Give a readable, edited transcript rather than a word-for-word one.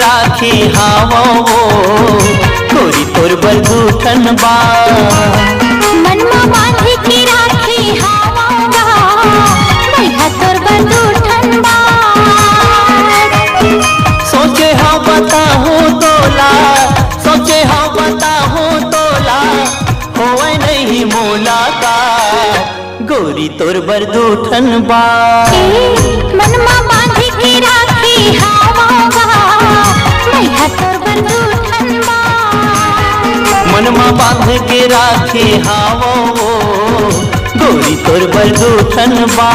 राखी हावो गोरी तोर बरदूठन बा। मनमा बांधी के राखी हावोगा भैया तोर बरदूठन बा। सोचे हाँ बताहूँ तोला, सोचे हाँ बताहूँ तोला होवे नहीं मुलाकात गोरी तोर बरदूठन बा। मनमा बांधी के राखी हावोगा भैया तोर बरदूठन बा। मनमा बांध के राखी हावो गोरी तोर बरदूठन बा।